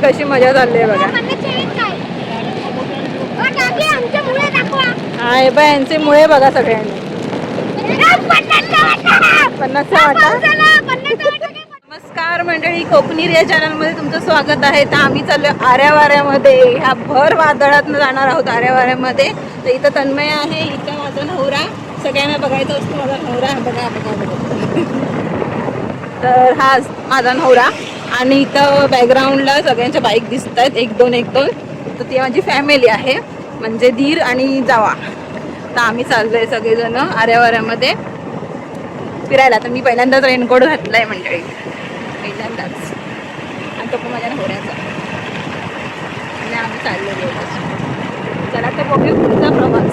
कशी मजा चालली आहे बघा. हा हे बघ यांचे मुळे बघा सगळ्यांनी. 50 वाटा. नमस्कार मंडळी, कोकणी रिया चॅनलमध्ये तुमचं स्वागत आहे. तर आम्ही चाललो आऱ्यावाऱ्यामध्ये. ह्या भर वादळातनं जाणार आहोत आऱ्यावाऱ्यामध्ये. तर इथं तन्मय आहे, इथं माझा नवरा. सगळ्यांना बघायचं असतो माझा नवरा. बघा बघा बघा. तर हा माझा नवरा. आणि इथं बॅकग्राऊंडला सगळ्यांच्या बाईक दिसत आहेत, एक दोन. तर ती माझी फॅमिली आहे, म्हणजे दीर आणि जावा. तर आम्ही चाललोय सगळेजण आऱ्यावाऱ्यामध्ये फिरायला. तर मी पहिल्यांदाच रेनकोट घातलाय मंडळी, पहिल्यांदाच. आणि तो पण माझ्या नवऱ्याचा. आणि आम्ही चाललेलो. चला तर बघूया पुढचा प्रवास.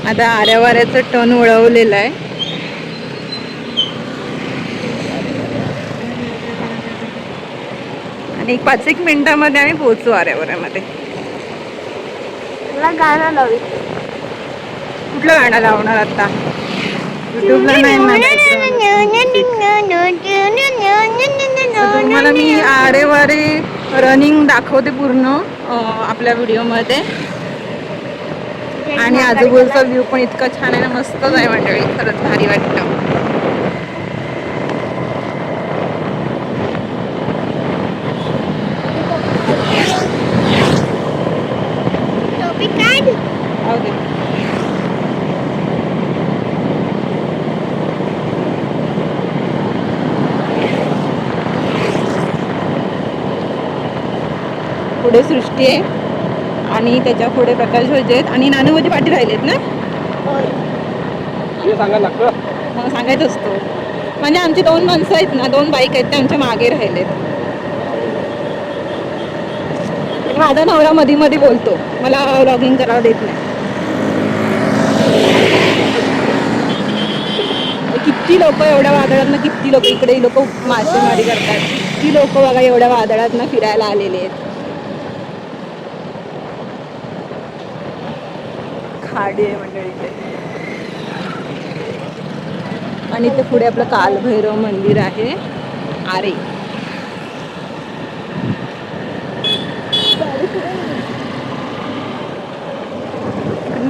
आता आऱ्यावाऱ्याचं टर्न वळवलेलं आहे. आणि 5-1 मिनिटामध्ये आम्ही पोहोचू आऱ्यावाऱ्यामध्ये. मला गाणं लावी. कुठलं गाणं लावणार आता? युट्यूबला नाही ना. तुम्हाला मी आरेवारे रनिंग दाखवते पूर्ण आपल्या व्हिडिओमध्ये. आणि आजूबाजूचा व्ह्यू पण इतका छान आहे ना, मस्तच आहे मंडळी, खरंच भारी वाटतं. पुढे सृष्टी आहे आणि त्याच्या पुढे प्रकाश भोजे आहेत आणि नानूवजी पाटील राहिलेत ना. सांगायचं असतो म्हणजे आमची 2 माणसं आहेत ना, 2 बाईक आहेत, त्या आमच्या मागे राहिलेत. माझा नवरा मध्ये मध्ये बोलतो, मला व्लॉगिंग करायला देत नाही. किती लोक एवढ्या वादळात, किती लोक इकडे लोक मासेमारी करतात. किती लोक बघा एवढ्या वादळात फिरायला आलेले आहेत. खाडी आहे मंडळी इथे. आणि इथे पुढे आपलं कालभैरव मंदिर आहे आरे.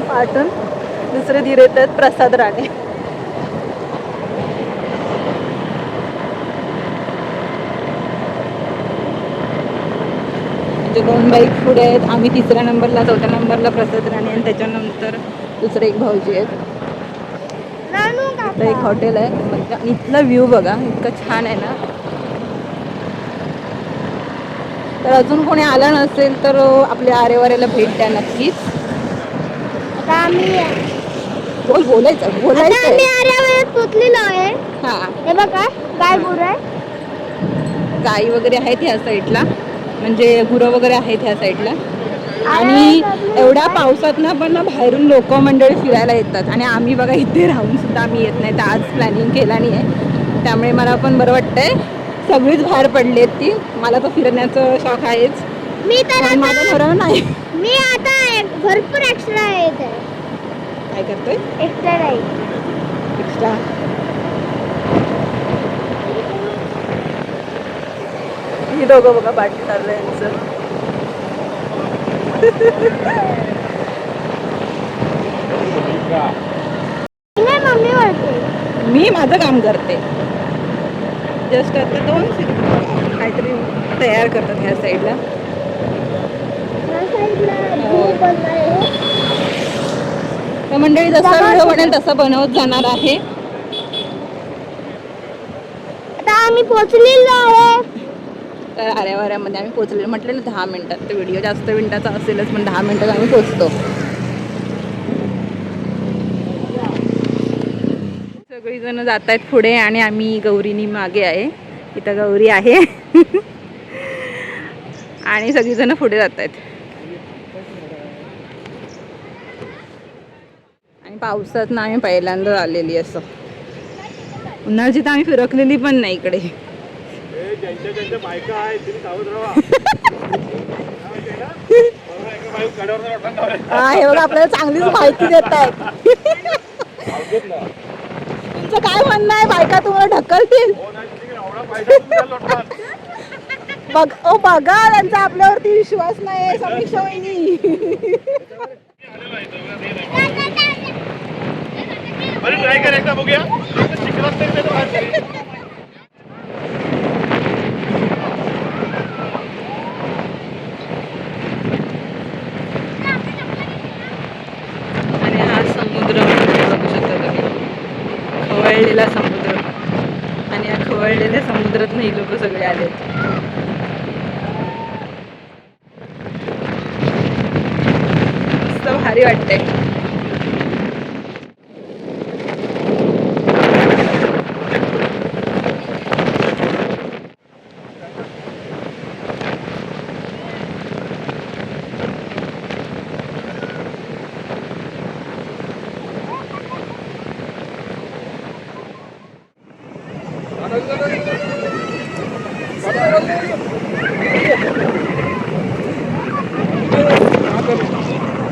पाटण दुसरे धीर येतात प्रसाद राणे. म्हणजे 2 बाईक पुढे आहेत, आम्ही 3ऱ्या नंबरला, 4थ्या नंबरला प्रसाद राणे आणि त्याच्यानंतर दुसरे एक भाऊजी आहेत. इथं एक हॉटेल आहे. म्हणजे इथला व्ह्यू बघा, इतका छान आहे ना. तर अजून कोणी आला नसेल तर आपल्या आरेवाऱ्याला भेट द्या नक्कीच. बोलायचं हा. हे बघा गाय गुरं आहे. गाई वगैरे आहेत ह्या साईडला, म्हणजे गुरं वगैरे आहेत ह्या साईडला. आणि एवढ्या पावसात ना पण ना बाहेरून लोक मंडळी फिरायला येतात. आणि आम्ही बघा इथे राहून सुद्धा आम्ही येत नाही. तर आज प्लॅनिंग केला नाही आहे, त्यामुळे मला पण बरं वाटतंय. सगळीच बाहेर पडली आहेत ती. मला तर फिरण्याचं शौक आहेच. मी तर माझं खरं नाही. मी आता भरपूर एक्स्ट्रा येत आहे. काय करतोय? एक्स्ट्रा नाही, एक्स्ट्रा. ही दोघं बघा पाठी चाललंय यांचं. मम्मी बोलते. मी माझं काम करते. जस्ट आता 2 काहीतरी तयार करतात ह्या साईडला. तर मंडळी जसा व्हिडिओ बनेल तसं बनवत जाणार आहे. आता आम्ही पोहोचलेलो आहे. तर आऱ्यावाऱ्यामध्ये आम्ही पोहोचलेलो. म्हटलं ना 10 मिनिटात. तर व्हिडिओ जास्त मिनिटाचा असेलच, पण 10 मिनिटात आम्ही पोहोचतो. सगळीजण जात आहेत पुढे आणि आम्ही गौरीनी मागे आहे. इथं गौरी आहे आणि सगळीजण पुढे जात आहेत. आणि पावसात ना आम्ही पहिल्यांदा आलेली. असं उन्हाळ्याची तर आम्ही फिरकलेली पण नाही इकडे. हे बघा आपल्याला चांगलीच माहिती देत आहेत. तुमचं काय म्हणणं आहे? बायका तुम्हाला ढकलतील? बघ ओ बघा त्यांचा आपल्यावरती विश्वास नाही समीक्षा वहिनी. ट्राय कर एकदा बघूया शिकलात तरी नाही तर बाहेर तरी. आणि हा समुद्र बघू शकता तुम्ही, खवळलेला समुद्र. आणि या खवळलेल्या समुद्रात ही लोक सगळे आलेत. मस्त भारी वाटतंय.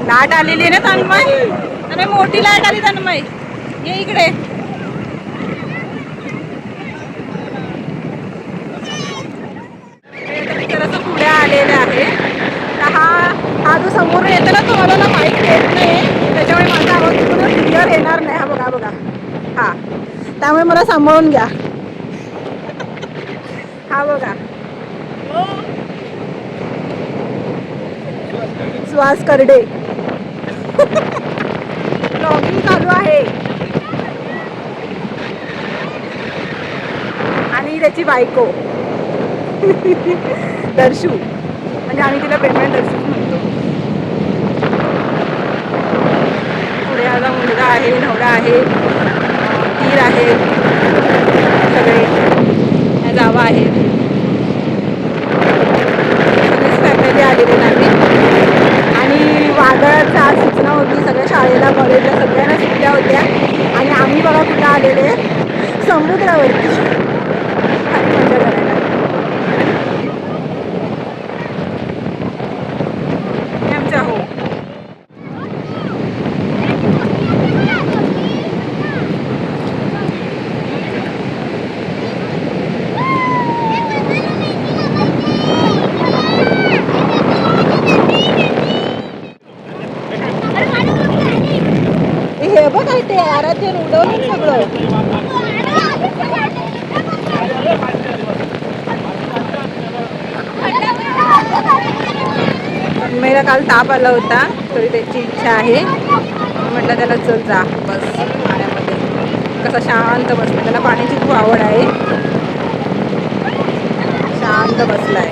लाट आलेली आहे ना तन्मय, अरे मोठी लाट आली तन्मय, ये इकडे. जरासं पुढे आलेले आहे. तर हा जो समोर येतो ना तो मला माहीत येत नाही, त्याच्यामुळे माझा आवाज पूर्ण क्लिअर येणार नाही. हा बघा बघा, हा त्यामुळे मला सांभाळून घ्या. हा बघा श्वास करडे. ब्लॉगिंग चालू आहे. आणि त्याची बायको दर्शू, म्हणजे आम्ही तिला पेमेंट दर्शूच म्हणतो. पुढे आता मुलगा आहे, नवरा आहे, तीर आहे, सगळे या जावा आहेत. सगळीच फॅमिली आलेली नाही. आणि वादळाचा आज सूचना होती, सगळ्या शाळेला कॉलेजला सगळ्यांना सुट्ट्या होत्या. आणि आम्ही बघा कुठं आलेले, समुद्रावरती खाली मजा करायला. हे आमच्या हो हे बघ काय ते आराध्य उडवलं सगळं. तन्मयला काल ताप आला होता, तरी त्याची इच्छा आहे. म्हटलं त्याला चल जा बस पाण्यामध्ये. कसा शांत बसला, त्याला पाण्याची खूप आवड आहे. शांत बसलाय,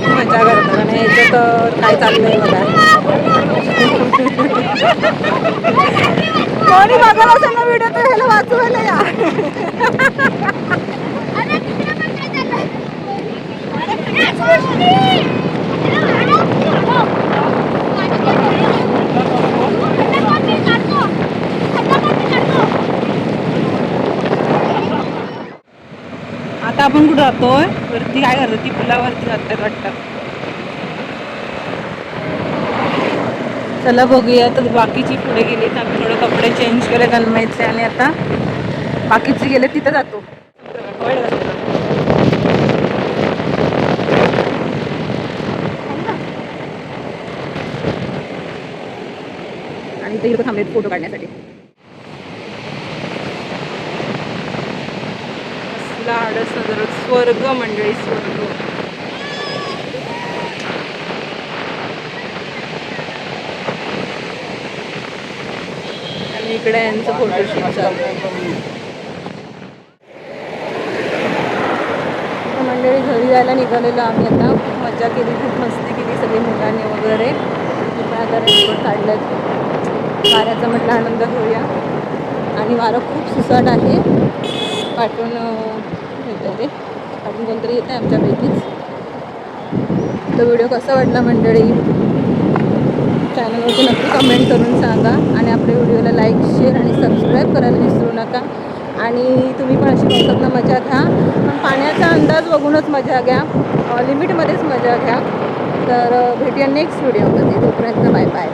मजा करतात. आणि याच्यात काय चाललंय बघा. कोणी बघत असेल ना व्हिडिओ तर ह्याला वाचवायला या. आता आपण कुठं जातोय, वरती काय करतो, ती पुलावरती जातात वाटतं. चला बघूया. तर बाकीची पुढे गेली तर आम्ही थोडे कपडे चेंज केले तन्मयचे, आणि आता बाकीचे गेले तिथं जातो. आणि ते इथं थांबलेत फोटो काढण्यासाठी. स्वर्ग मंडळी, स्वर्ग. आणि इकडे यांचं फोटोशूट चालू आहे. मंडळी घरी जायला निघालेलो आम्ही आता. खूप मजा केली, खूप मस्ती केली सगळी मुलांनी वगैरे. आता रेनकोट काढल्यात, वाऱ्याचा म्हटलं आनंद घेऊया. आणि वारं खूप सुसाट आहे. पाठवून येतं ते, पाठवून कोणतरी येतं आहे आमच्यापैकीच. तो व्हिडिओ कसा वाटला मंडळी, चॅनलवरती नक्की कमेंट करून सांगा. आणि आपल्या व्हिडिओला लाईक, शेअर आणि सबस्क्राईब करायला विसरू नका. आणि तुम्ही पण अशी पावसातनं मजा घ्या, पण पाण्याचा अंदाज बघूनच मजा घ्या, लिमिटमध्येच मजा घ्या. तर भेटूया नेक्स्ट व्हिडिओमध्ये. तोपर्यंत बाय बाय.